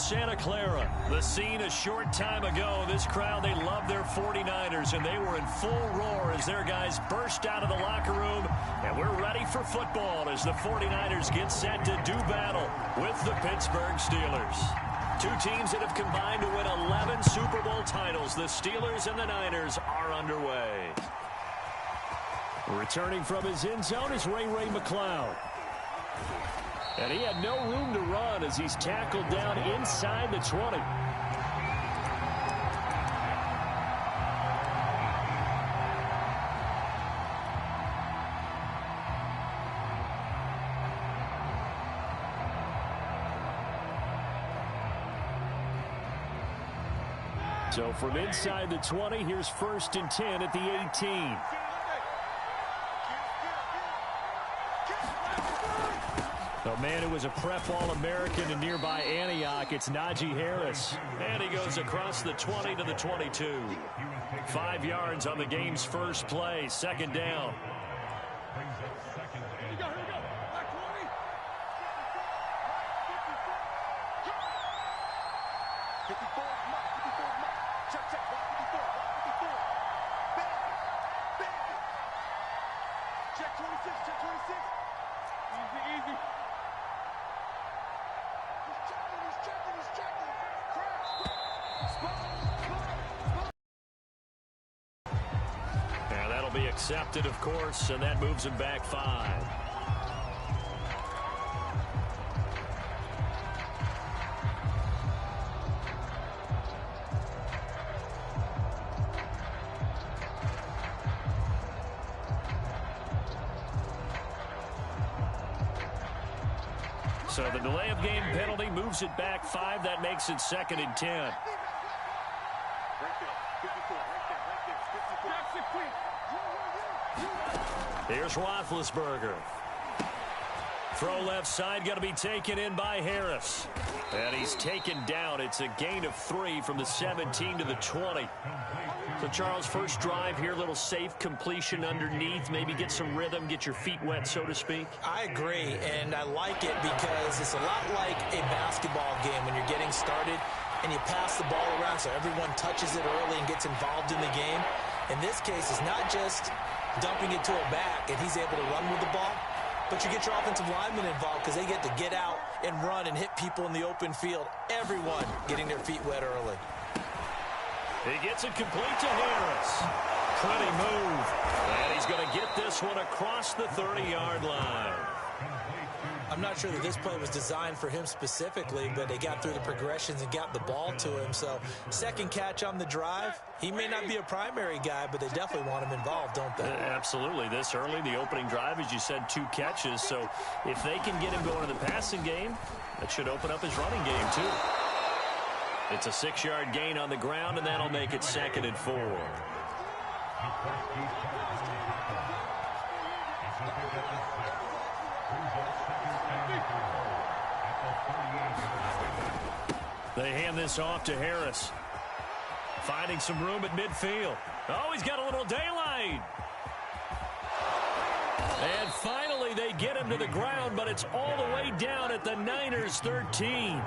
Santa Clara. The scene a short time ago. This crowd, they love their 49ers, and they were in full roar as their guys burst out of the locker room. And we're ready for football as the 49ers get set to do battle with the Pittsburgh Steelers. Two teams that have combined to win 11 Super Bowl titles. The Steelers and the Niners are underway. Returning from his end zone is Ray McCloud. And he had no room to run as he's tackled down inside the 20. So from inside the 20, here's 1st and 10 at the 18. Oh, man, it was a prep All-American in nearby Antioch. It's Najee Harris. And he goes across the 20 to the 22. 5 yards on the game's first play. 2nd down. Be accepted, of course, and that moves him back 5. So the delay of game penalty moves it back 5. That makes it 2nd and 10. Here's Roethlisberger. Throw left side, got to be taken in by Harris. And he's taken down. It's a gain of 3 from the 17 to the 20. So, Charles, first drive here, little safe completion underneath. Maybe get some rhythm, get your feet wet, so to speak. I agree, and I like it because it's a lot like a basketball game when you're getting started and you pass the ball around so everyone touches it early and gets involved in the game. In this case, it's not just dumping it to a back and he's able to run with the ball, but you get your offensive linemen involved because they get to get out and run and hit people in the open field. Everyone getting their feet wet early. He gets it complete to Harris. Pretty move. And he's going to get this one across the 30-yard line. I'm not sure that this play was designed for him specifically, but they got through the progressions and got the ball to him. So, 2nd catch on the drive. He may not be a primary guy, but they definitely want him involved, don't they? Absolutely. This early, the opening drive, as you said, 2 catches. So, if they can get him going in the passing game, that should open up his running game, too. It's a 6-yard gain on the ground, and that'll make it 2nd and 4. They hand this off to Harris. Finding some room at midfield. Oh, he's got a little daylight. And finally, they get him to the ground, but it's all the way down at the Niners' 13.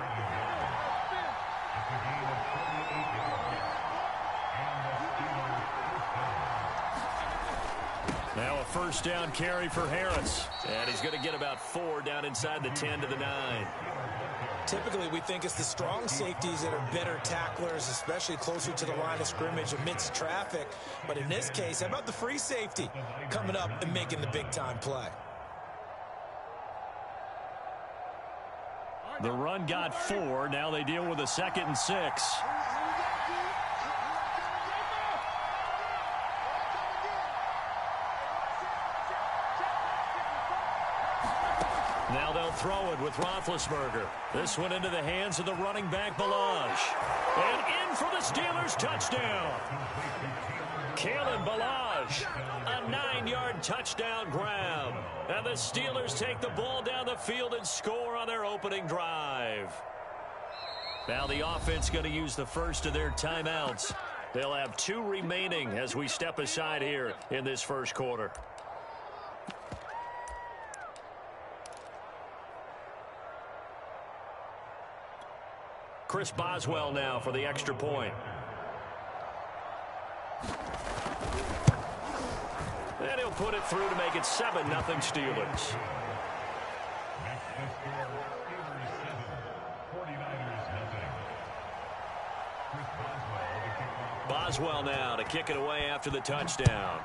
Now a 1st down carry for Harris. And he's going to get about 4 down inside the 10 to the 9. Typically, we think it's the strong safeties that are better tacklers, especially closer to the line of scrimmage amidst traffic. But in this case, how about the free safety coming up and making the big-time play? The run got 4. Now they deal with a 2nd and 6. Now they'll throw it with Roethlisberger. This one into the hands of the running back, Ballage. And in for the Steelers touchdown. Kalen Ballage, a 9-yard touchdown grab. And the Steelers take the ball down the field and score on their opening drive. Now the offense going to use the first of their timeouts. They'll have 2 remaining as we step aside here in this first quarter. Chris Boswell now for the extra point. And he'll put it through to make it 7-0 Steelers. Boswell now to kick it away after the touchdown.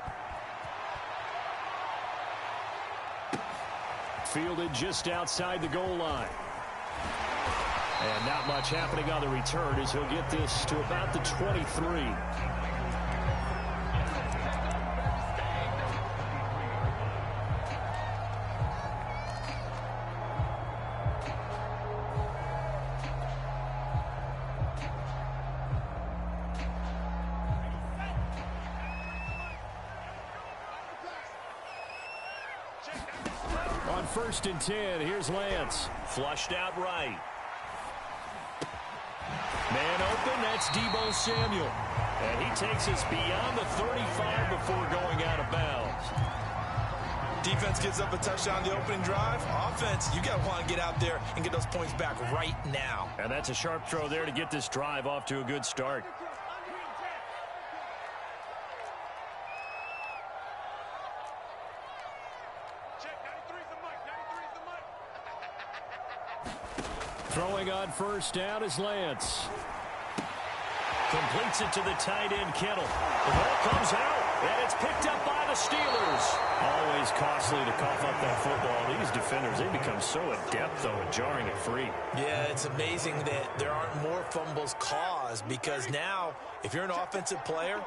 Fielded just outside the goal line. And not much happening on the return as he'll get this to about the 23. On 1st and 10, here's Lance. Flushed out right. Man open, that's Deebo Samuel. And he takes us beyond the 35 before going out of bounds. Defense gives up a touchdown on the opening drive. Offense, you got to want to get out there and get those points back right now. And that's a sharp throw there to get this drive off to a good start. Throwing on 1st down is Lance. Completes it to the tight end, Kittle. The ball comes out, and it's picked up by the Steelers. Always costly to cough up that football. These defenders, they become so adept, though, at jarring it free. Yeah, it's amazing that there aren't more fumbles caused because now, if you're an offensive player,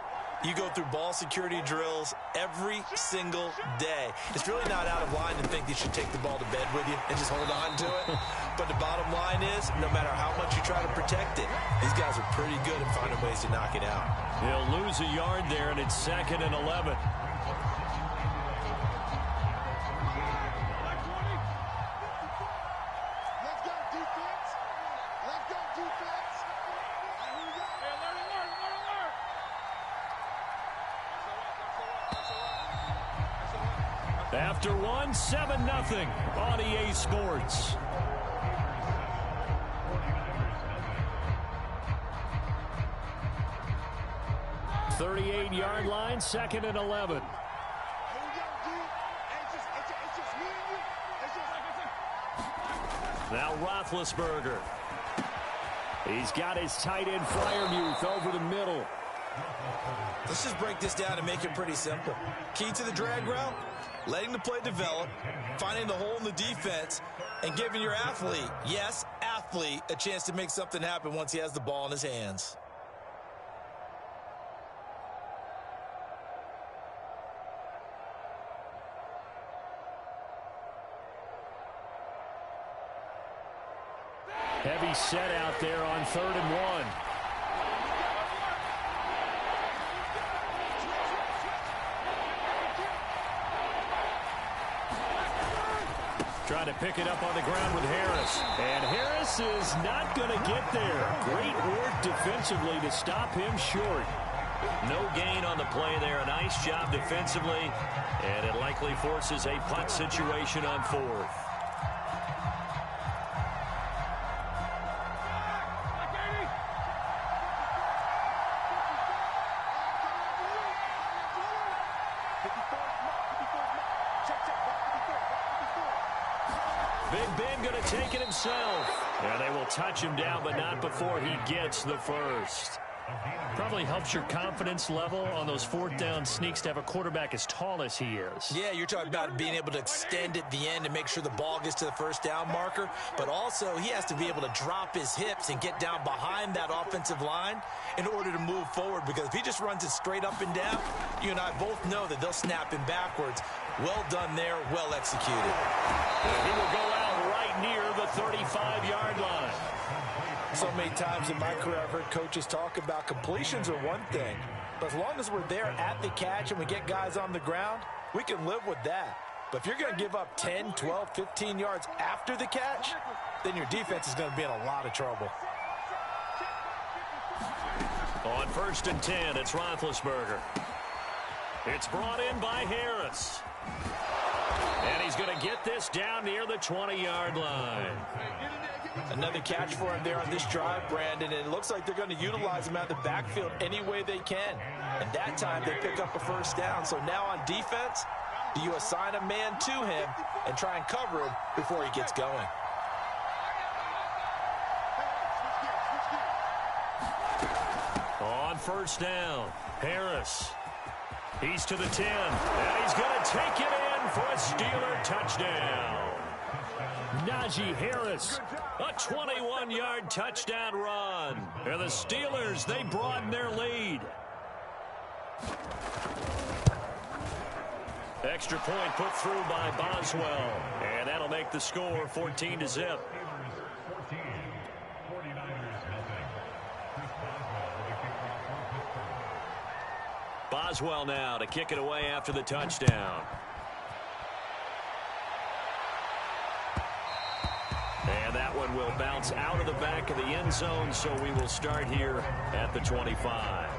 you go through ball security drills every single day. It's really not out of line to think you should take the ball to bed with you and just hold on to it. But the bottom line is, no matter how much you try to protect it, these guys are pretty good at finding ways to knock it out. He'll lose a yard there, and it's 2nd and 11. After one, 7-0 on EA Sports. .38-yard line, 2nd and 11. Now Roethlisberger. He's got his tight end Freiermuth over the middle. Let's just break this down and make it pretty simple. Key to the drag route, letting the play develop, finding the hole in the defense, and giving your athlete, yes, athlete, a chance to make something happen once he has the ball in his hands. Heavy set out there on 3rd and 1. Trying to pick it up on the ground with Harris. And Harris is not going to get there. Great work defensively to stop him short. No gain on the play there. A nice job defensively. And it likely forces a punt situation on 4th. Big Ben going to take it himself. Yeah, they will touch him down, but not before he gets the first. Probably helps your confidence level on those 4th down sneaks to have a quarterback as tall as he is. Yeah, you're talking about being able to extend at the end and make sure the ball gets to the 1st down marker. But also, he has to be able to drop his hips and get down behind that offensive line in order to move forward. Because if he just runs it straight up and down, you and I both know that they'll snap him backwards. Well done there, well executed. He will go out right near the 35-yard line. So many times in my career I've heard coaches talk about completions are one thing, but as long as we're there at the catch and we get guys on the ground, we can live with that. But if you're going to give up 10, 12, 15 yards after the catch, then your defense is going to be in a lot of trouble. On 1st and 10, it's Roethlisberger. It's brought in by Harris. And he's going to get this down near the 20-yard line. Another catch for him there on this drive, Brandon, and it looks like they're going to utilize him out of the backfield any way they can. And that time they pick up a first down. So now on defense, do you assign a man to him and try and cover him before he gets going? On first down, Harris. He's to the 10, and he's going to take it in for a Steeler touchdown. Najee Harris, a 21-yard touchdown run. And the Steelers, they broaden their lead. Extra point put through by Boswell, and that'll make the score 14-0. Boswell now to kick it away after the touchdown. And that one will bounce out of the back of the end zone, so we will start here at the 25.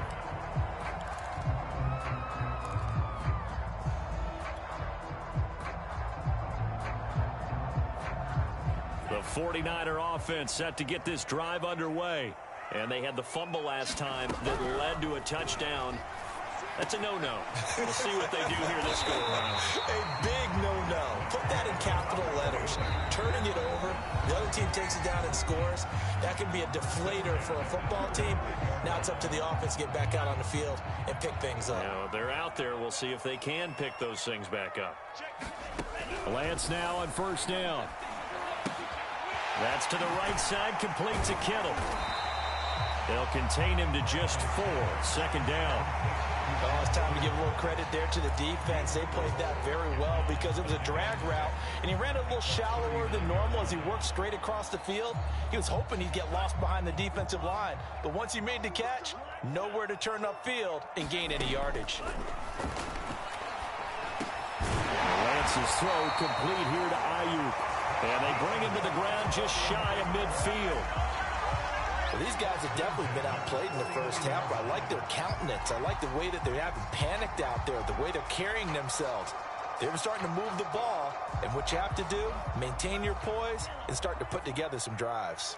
The 49er offense set to get this drive underway. And they had the fumble last time that led to a touchdown. That's a no-no. We'll see what they do here this go-around. A big no-no. Put that in capital letters. Turning it over, the other team takes it down and scores. That can be a deflator for a football team. Now it's up to the offense to get back out on the field and pick things up. Now, they're out there. We'll see if they can pick those things back up. Lance now on first down. That's to the right side, complete to Kittle. They'll contain him to just 4. Second down. Oh, it's time to give a little credit there to the defense. They played that very well because it was a drag route, and he ran a little shallower than normal as he worked straight across the field. He was hoping he'd get lost behind the defensive line, but once he made the catch, nowhere to turn upfield and gain any yardage. Lance's throw complete here to Ayuk, and they bring him to the ground just shy of midfield. Well, these guys have definitely been outplayed in the first half, but I like their countenance. I like the way that they haven't panicked out there, the way they're carrying themselves. They're starting to move the ball, and what you have to do, maintain your poise and start to put together some drives.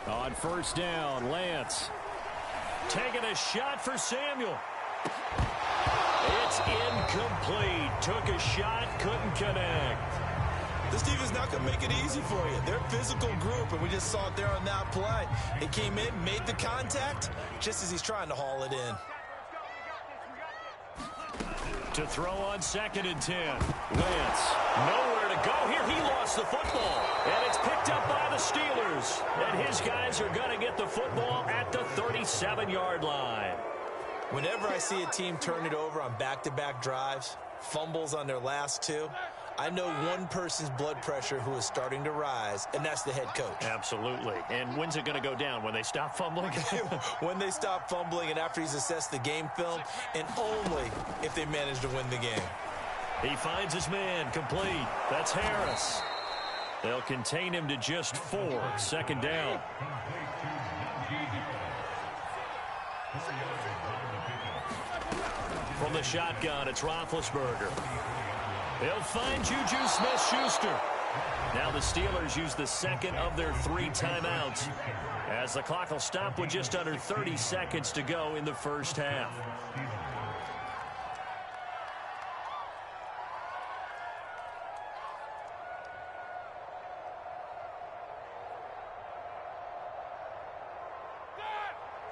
On first down, Lance taking a shot for Samuel. It's incomplete. Took a shot, couldn't connect. This defense is not going to make it easy for you. They're a physical group, and we just saw it there on that play. They came in, made the contact, just as he's trying to haul it in. To throw on 2nd and 10. Lance, nowhere to go here. He lost the football, and it's picked up by the Steelers. And his guys are going to get the football at the 37-yard line. Whenever I see a team turn it over on back-to-back drives, fumbles on their last 2, I know one person's blood pressure who is starting to rise, and that's the head coach. Absolutely. And when's it going to go down? When they stop fumbling? When they stop fumbling and after he's assessed the game film, and only if they manage to win the game. He finds his man complete. That's Harris. They'll contain him to just 4. Second down. From the shotgun, it's Roethlisberger. They'll find Juju Smith-Schuster. Now the Steelers use the second of their 3 timeouts as the clock will stop with just under 30 seconds to go in the first half.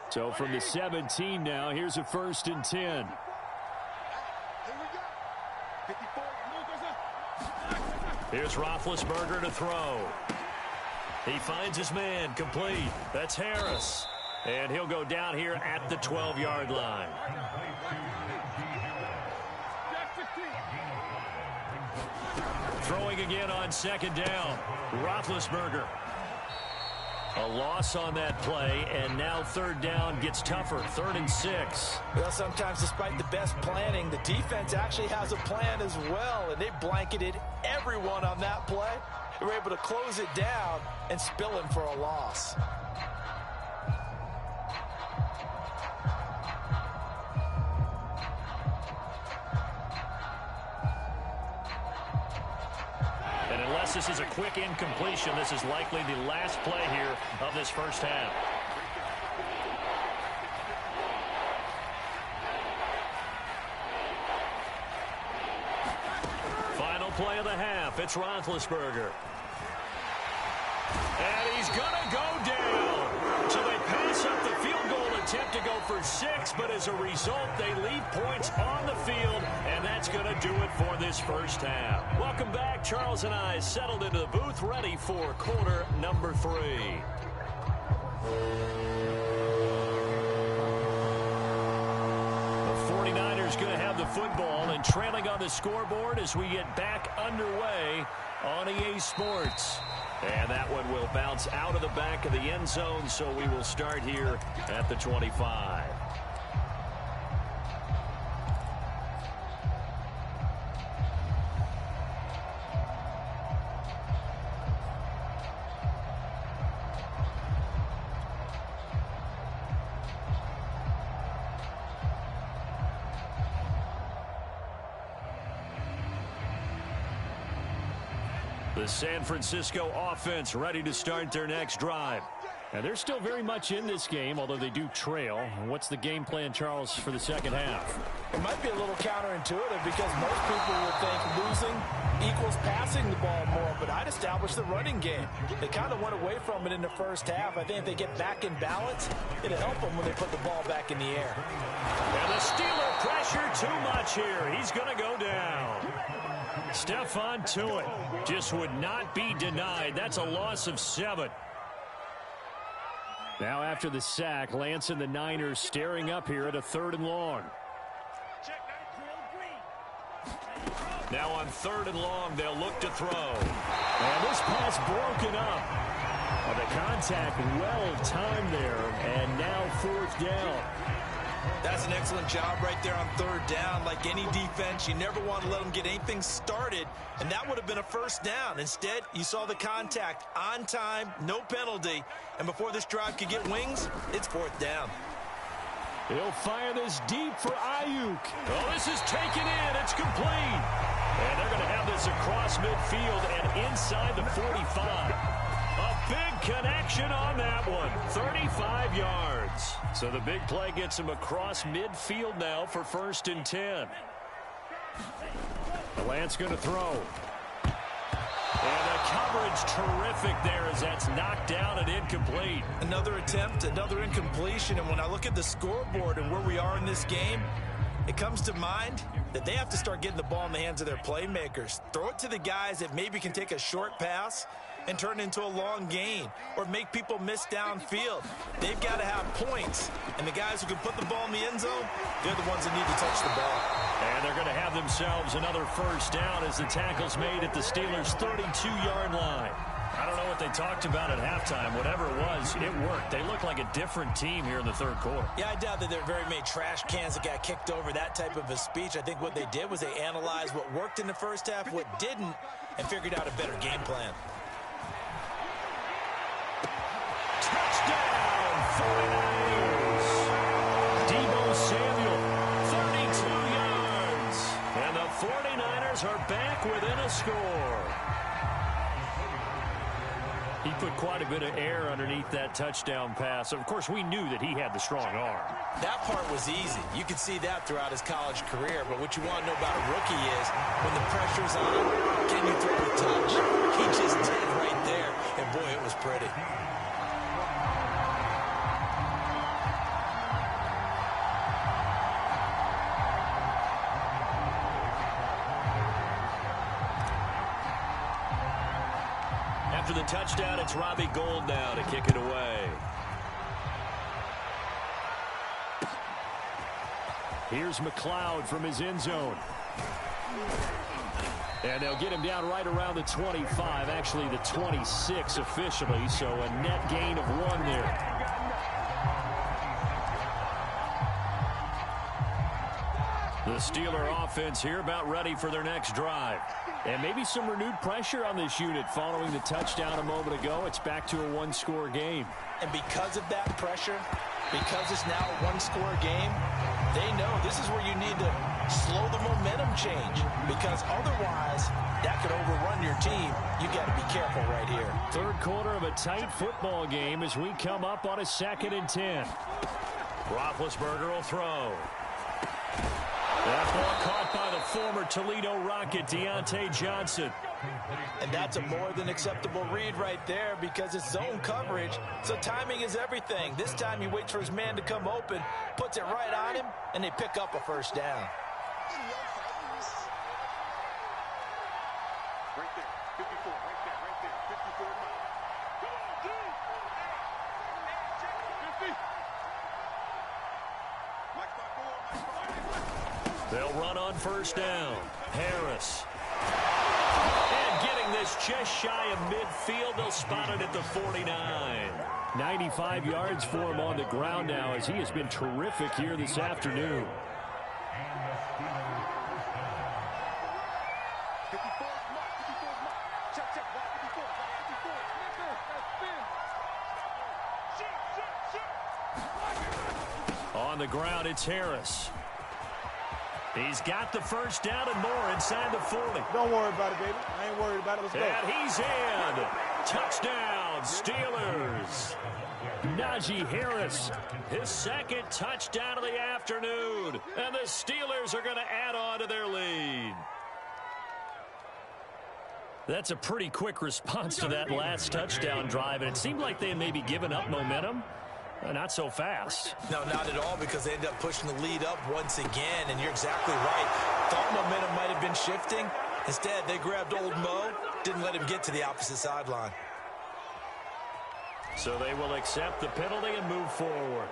So from the 17 now, here's a 1st and 10. Here's Roethlisberger to throw. He finds his man complete. That's Harris. And he'll go down here at the 12-yard line. Throwing again on 2nd down. Roethlisberger. A loss on that play, and now 3rd down gets tougher. 3rd and 6. Well, sometimes despite the best planning, the defense actually has a plan as well, and they blanketed everyone on that play. They were able to close it down and spill him for a loss. unless this is a quick incompletion, this is likely the last play here of this first half. Final play of the half. It's Roethlisberger. And he's going to go down. So they pass up the field goal attempt to go for 6, but as a result, they leave points on the field, and that's going to do it for this first half. Welcome back. Charles and I settled into the booth, ready for quarter number 3. The 49ers going to have the football and trailing on the scoreboard as we get back underway on EA Sports. And that one will bounce out of the back of the end zone, so we will start here at the 25. The San Francisco offense ready to start their next drive. And they're still very much in this game, although they do trail. What's the game plan, Charles, for the second half? It might be a little counterintuitive because most people would think losing equals passing the ball more, but I'd establish the running game. They kind of went away from it in the first half. I think if they get back in balance, it'll help them when they put the ball back in the air. And the Steeler pressure too much here. He's going to go down. Stephon Tuitt just would not be denied. That's a loss of 7. Now after the sack, Lance and the Niners staring up here at a 3rd and long. Now on 3rd and long, they'll look to throw. And this pass broken up. The contact well timed there, and now 4th down. That's an excellent job right there on 3rd down. Like any defense, you never want to let them get anything started, and that would have been a 1st down. Instead, you saw the contact on time, no penalty, and before this drive could get wings, it's 4th down. He'll fire this deep for Ayuk. Oh, this is taken in. It's complete. And they're going to have this across midfield and inside the 45. A big connection on that one. 35 yards. So the big play gets him across midfield now for 1st and 10. Lance going to throw. And the coverage terrific there as that's knocked down and incomplete. Another attempt, another incompletion. And when I look at the scoreboard and where we are in this game, it comes to mind that they have to start getting the ball in the hands of their playmakers. Throw it to the guys that maybe can take a short pass and turn it into a long gain or make people miss downfield. They've got to have points. And the guys who can put the ball in the end zone, they're the ones that need to touch the ball. And they're going to have themselves another 1st down as the tackle's made at the Steelers' 32-yard line. I don't know what they talked about at halftime. Whatever it was, it worked. They look like a different team here in the 3rd quarter. Yeah, I doubt that there are very many trash cans that got kicked over, that type of a speech. I think what they did was they analyzed what worked in the first half, what didn't, and figured out a better game plan. Touchdown, 49ers. Deebo Samuel, 32 yards. And the 49ers are back within a score. He put quite a bit of air underneath that touchdown pass. Of course, we knew that he had the strong arm. That part was easy. You could see that throughout his college career. But what you want to know about a rookie is when the pressure's on, can you throw a touch? He just did right there. And, boy, it was pretty. After the touchdown, it's Robbie Gould now to kick it away. Here's McLeod from his end zone. And they'll get him down right around the 25, actually the 26 officially, so a net gain of 1 there. The Steeler offense here about ready for their next drive. And maybe some renewed pressure on this unit following the touchdown a moment ago. It's back to a 1-score game. And because of that pressure, because it's now a 1-score game, they know this is where you need to slow the momentum change, because otherwise that could overrun your team. You got to be careful right here. Third quarter of a tight football game as we come up on a 2nd and 10. Roethlisberger will throw. That ball caught by the former Toledo Rocket, Deontay Johnson. And that's a more than acceptable read right there, because it's zone coverage, so timing is everything. This time he waits for his man to come open, puts it right on him, and they pick up a first down. Right there, 54, right there, 54. Come on, dude! 50. They'll run on first down. Harris. And getting this just shy of midfield, they'll spot it at the 49. 95 yards for him on the ground now, as he has been terrific here this afternoon. 54 is marked, 54 is marked. Check, check, block 54, block 54. On the ground, it's Harris. He's got the first down and more inside the 40. Don't worry about it, baby. I ain't worried about it. Let's go. And he's in. Touchdown, Steelers. Najee Harris, his 2nd touchdown of the afternoon. And the Steelers are going to add on to their lead. That's a pretty quick response to that last touchdown drive, and it seemed like they had maybe given up momentum. Not so fast. No, not at all, because they ended up pushing the lead up once again, and you're exactly right. Thought momentum might have been shifting. Instead, they grabbed old Mo, didn't let him get to the opposite sideline. So they will accept the penalty and move forward.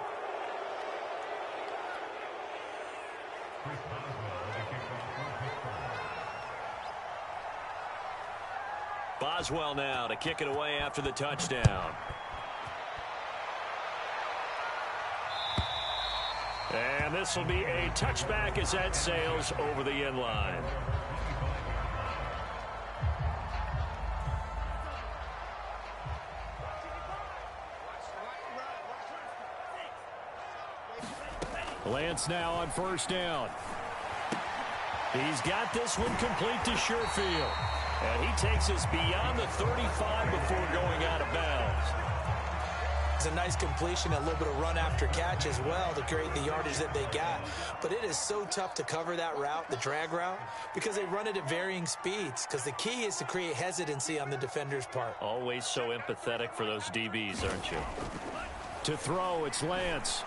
Boswell now to kick it away after the touchdown. And this will be a touchback as that sails over the end line. Lance now on first down. He's got this one complete to Sherfield. And he takes us beyond the 35 before going out of bounds. It's a nice completion, a little bit of run after catch as well to create the yardage that they got. But it is so tough to cover that route, the drag route, because they run it at varying speeds. Because the key is to create hesitancy on the defender's part. Always so empathetic for those DBs, aren't you? To throw, it's Lance.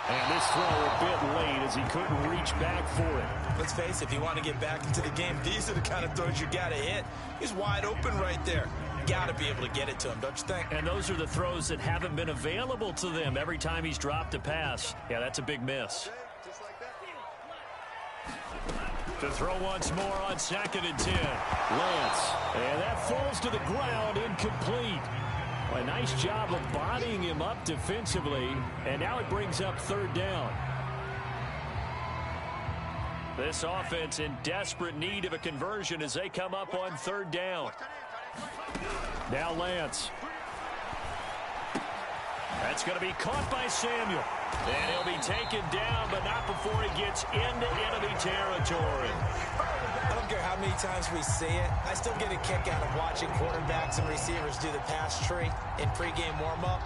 And this throw a bit late as he couldn't reach back for it. Let's face it, if you want to get back into the game, these are the kind of throws you got to hit. He's wide open right there. Got to be able to get it to him, don't you think? And those are the throws that haven't been available to them every time he's dropped a pass. Yeah, that's a big miss. To throw once more on 2nd and 10. Lance. And that falls to the ground, incomplete. A nice job of bodying him up defensively, and now it brings up 3rd down. This offense in desperate need of a conversion as they come up on 3rd down. Now Lance. That's going to be caught by Samuel. And he'll be taken down, but not before he gets into enemy territory. I don't care how many times we see it. I still get a kick out of watching quarterbacks and receivers do the pass tree in pregame warm-up.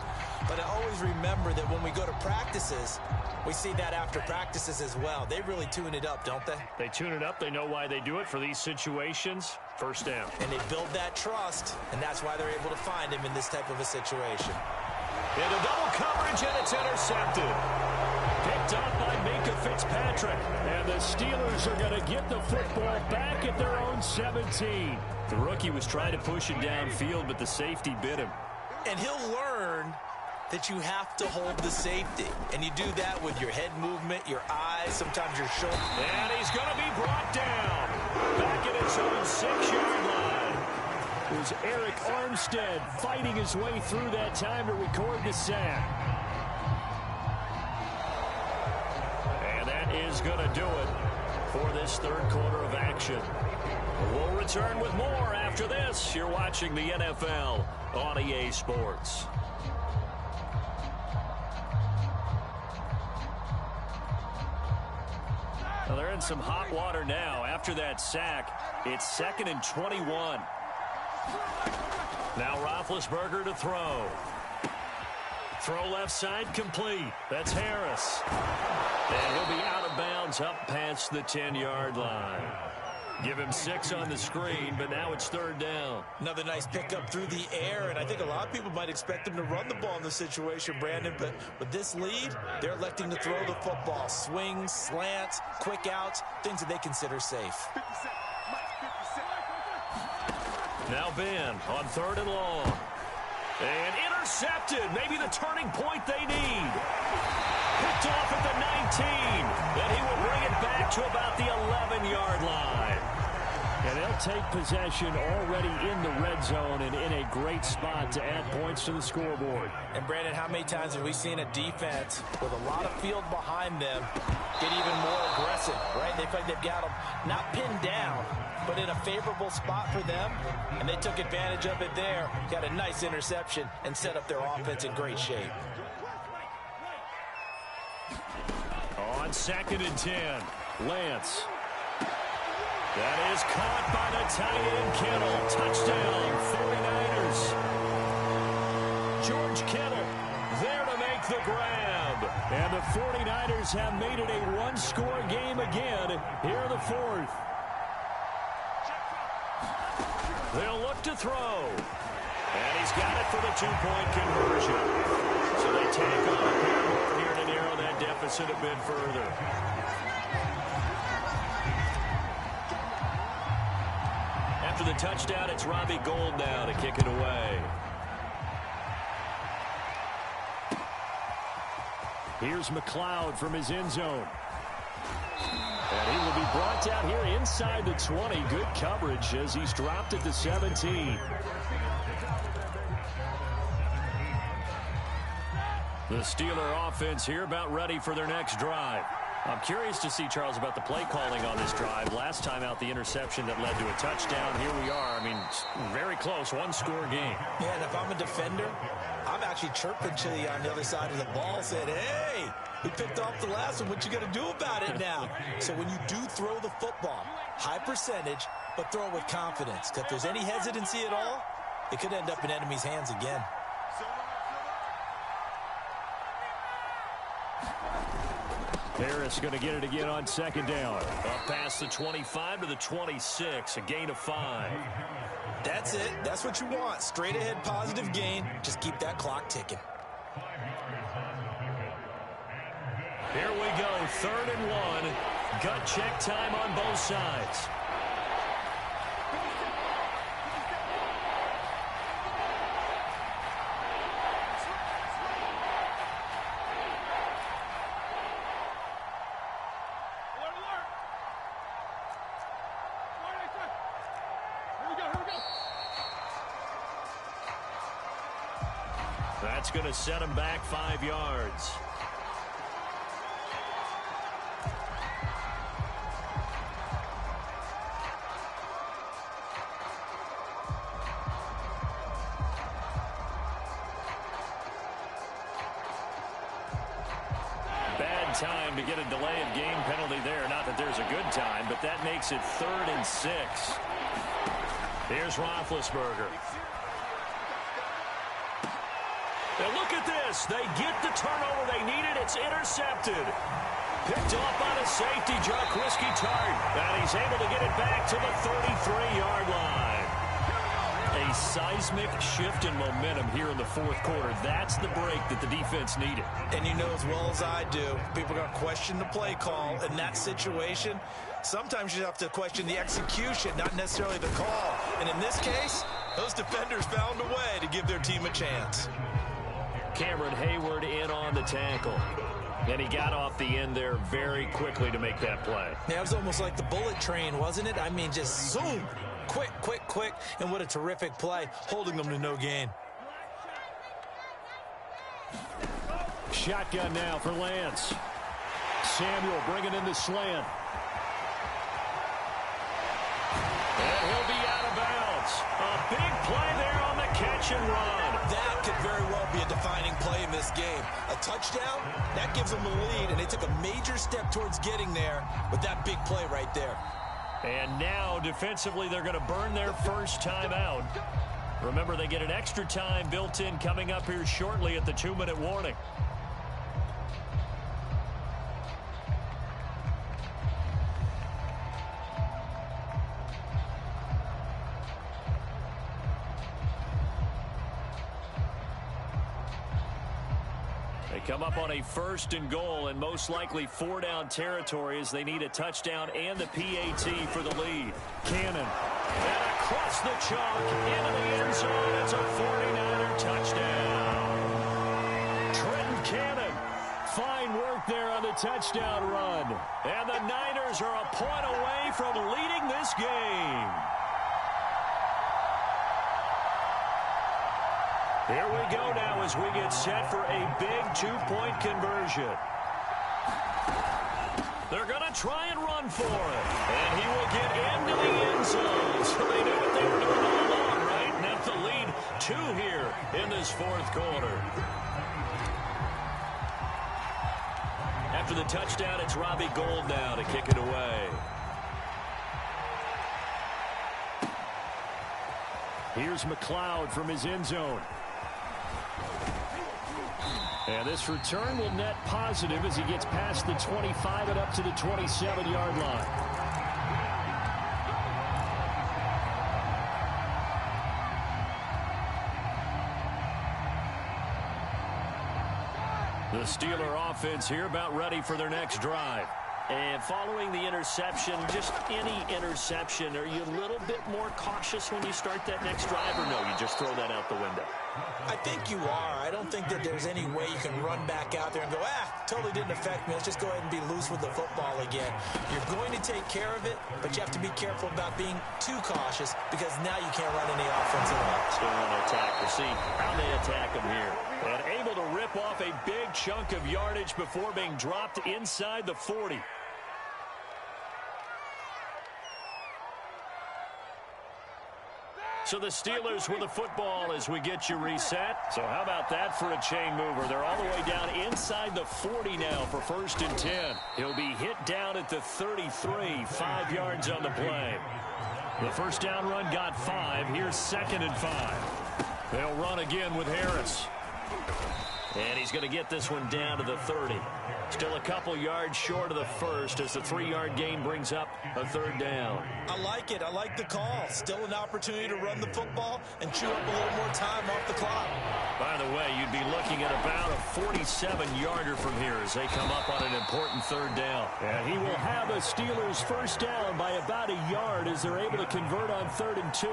But I always remember that when we go to practices, we see that after practices as well. They really tune it up, don't they? They tune it up. They know why they do it for these situations. First down. And they build that trust, and that's why they're able to find him in this type of a situation. Into double coverage, and it's intercepted. Picked up by Minka Fitzpatrick. And the Steelers are going to get the football back at their own 17. The rookie was trying to push it downfield, but the safety bit him. And he'll learn that you have to hold the safety. And you do that with your head movement, your eyes, sometimes your shoulder. And he's going to be brought down. Back at his own 6-yard line. It was Eric Armstead fighting his way through that time to record the sack. And that is going to do it for this 3rd quarter of action. We'll return with more after this. You're watching the NFL on EA Sports. Well, they're in some hot water now. After that sack, it's 2nd and 21. Now Roethlisberger to throw. Throw left side complete. That's Harris. And he'll be out of bounds up past the 10-yard line. Give him 6 on the screen, but now it's 3rd down. Another nice pickup through the air, and I think a lot of people might expect him to run the ball in this situation, Brandon, but with this lead, they're electing to throw the football. Swings, slants, quick outs, things that they consider safe. Now Ben on 3rd and long. And intercepted. Maybe the turning point they need. Picked off at the 19. Then he will bring it back to about the 11-yard line. And they'll take possession already in the red zone and in a great spot to add points to the scoreboard. And, Brandon, how many times have we seen a defense with a lot of field behind them get even more aggressive, right? They feel like they've got them not pinned down, but in a favorable spot for them, and they took advantage of it there. Got a nice interception and set up their offense in great shape. On 2nd and 10, Lance. That is caught by the tight end, Kittle. Touchdown, 49ers. George Kittle there to make the grab. And the 49ers have made it a one-score game again here in the 4th. They'll look to throw. And he's got it for the 2-point conversion. So they take on here to narrow that deficit a bit further. After the touchdown, it's Robbie Gould now to kick it away. Here's McLeod from his end zone. And he will be brought down here inside the 20. Good coverage as he's dropped at the 17. The Steeler offense here about ready for their next drive. I'm curious to see, Charles, about the play calling on this drive. Last time out, the interception that led to a touchdown. Here we are. I mean, very close, one-score game. Yeah, and if I'm a defender, I'm actually chirping to you on the other side of the ball, saying, hey, we picked off the last one. What you going to do about it now? So when you do throw the football, high percentage, but throw it with confidence. Because if there's any hesitancy at all, it could end up in enemy's hands again. Harris going to get it again on 2nd down. Up past the 25 to the 26, a gain of 5. That's it. That's what you want. Straight ahead positive gain. Just keep that clock ticking. Here we go, 3rd and 1. Gut check time on both sides. That's going to set him back 5 yards. Bad time to get a delay of game penalty there. Not that there's a good time, but that makes it 3rd and 6. Here's Roethlisberger. And look at this. They get the turnover they needed. It's intercepted. Picked off by the safety, Jarquiski Tart. And he's able to get it back to the 33-yard line. A seismic shift in momentum here in the 4th quarter. That's the break that the defense needed. And you know as well as I do, people are going to question the play call in that situation. Sometimes you have to question the execution, not necessarily the call. And in this case, those defenders found a way to give their team a chance. Cameron Hayward in on the tackle. And he got off the end there very quickly to make that play. Yeah, it was almost like the bullet train, wasn't it? I mean, just zoom. Quick, quick, quick. And what a terrific play, holding them to no gain. Shotgun now for Lance. Samuel bringing in the slant. And he'll be out of bounds. A big play there on the catch and run. That could very well be a defining play in this game. A touchdown, that gives them the lead, and they took a major step towards getting there with that big play right there. And now, defensively, they're going to burn their first timeout. Remember, they get an extra time built in coming up here shortly at the 2-minute warning. They come up on a 1st and goal and most likely 4-down territory as they need a touchdown and the PAT for the lead. Cannon. And across the chalk into the end zone. It's a 49er touchdown. Trenton Cannon. Fine work there on the touchdown run. And the Niners are a point away from leading this game. Here we go now as we get set for a big 2-point conversion. They're going to try and run for it. And he will get into the end zone. So they knew what they were doing all along, right? Now the lead 2 here in this 4th quarter. After the touchdown, it's Robbie Gould now to kick it away. Here's McLeod from his end zone. And this return will net positive as he gets past the 25 and up to the 27-yard line. The Steeler offense here about ready for their next drive. And following the interception, just any interception, are you a little bit more cautious when you start that next drive, or no, you just throw that out the window? I think you are. I don't think that there's any way you can run back out there and go, totally didn't affect me. Let's just go ahead and be loose with the football again. You're going to take care of it, but you have to be careful about being too cautious because now you can't run any offense at all. Still want to attack. We'll see how they attack him here. And able to rip off a big chunk of yardage before being dropped inside the 40. So the Steelers with the football as we get you reset. So how about that for a chain mover? They're all the way down inside the 40 now for 1st and 10. He'll be hit down at the 33, 5 yards on the play. The first down run got 5. Here's 2nd and 5. They'll run again with Harris. And he's going to get this one down to the 30. Still a couple yards short of the first as the 3-yard gain brings up a 3rd down. I like it. I like the call. Still an opportunity to run the football and chew up a little more time off the clock. By the way, you'd be looking at about a 47-yarder from here as they come up on an important 3rd down. And he will have a Steelers first down by about a yard as they're able to convert on 3rd and 2.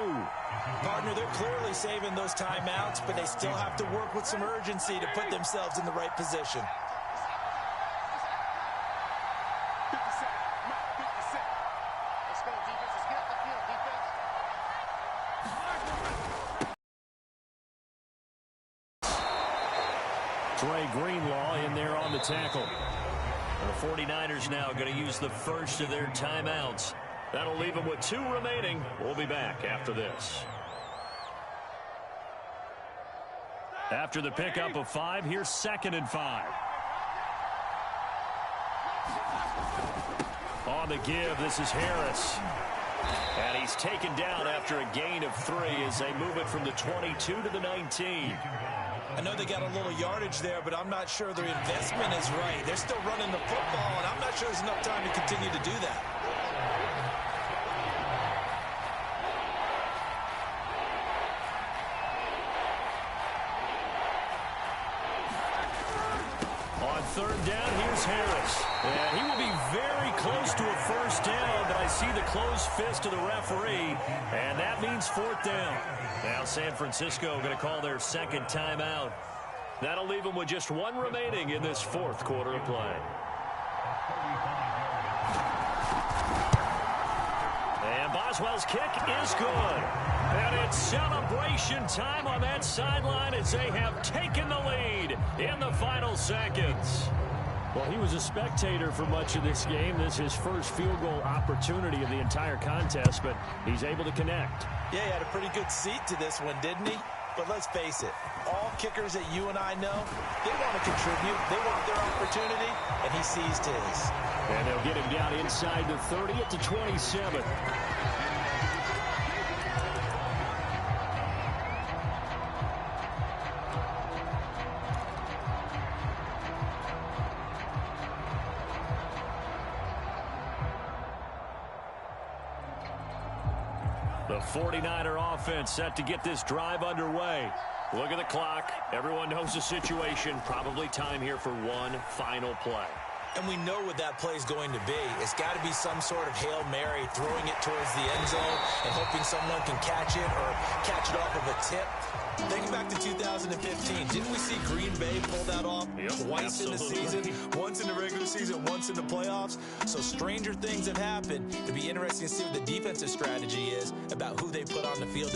Partner, they're clearly saving those timeouts, but they still have to work with some urgency to put themselves in the right position. Trey Greenlaw in there on the tackle. The 49ers now going to use the first of their timeouts. That'll leave them with 2 remaining. We'll be back after this. After the pickup of 5, here's 2nd and 5. On the give, this is Harris. And he's taken down after a gain of 3 as they move it from the 22 to the 19. I know they got a little yardage there, but I'm not sure their investment is right. They're still running the football, and I'm not sure there's enough time to continue to do that. On 3rd down, here's Harris. And he will be very close to a first down, but I see the closed fist of the referee, and that means 4th down. Now San Francisco going to call their 2nd timeout. That'll leave them with just 1 remaining in this 4th quarter of play. And Boswell's kick is good. And it's celebration time on that sideline as they have taken the lead in the final seconds. Well, he was a spectator for much of this game. This is his first field goal opportunity of the entire contest, but he's able to connect. Yeah, he had a pretty good seat to this one, didn't he? But let's face it, all kickers that you and I know, they want to contribute. They want their opportunity, and he seized his. And they'll get him down inside the 30 at the 27. The 49er offense set to get this drive underway. Look at the clock. Everyone knows the situation. Probably time here for one final play. And we know what that play is going to be. It's got to be some sort of Hail Mary, throwing it towards the end zone and hoping someone can catch it or catch it off of a tip. Thinking back to 2015, didn't we see Green Bay pull that off twice in the season? Once in the regular season, once in the playoffs. So stranger things have happened. It'll be interesting to see what the defensive strategy is about who they put on the field.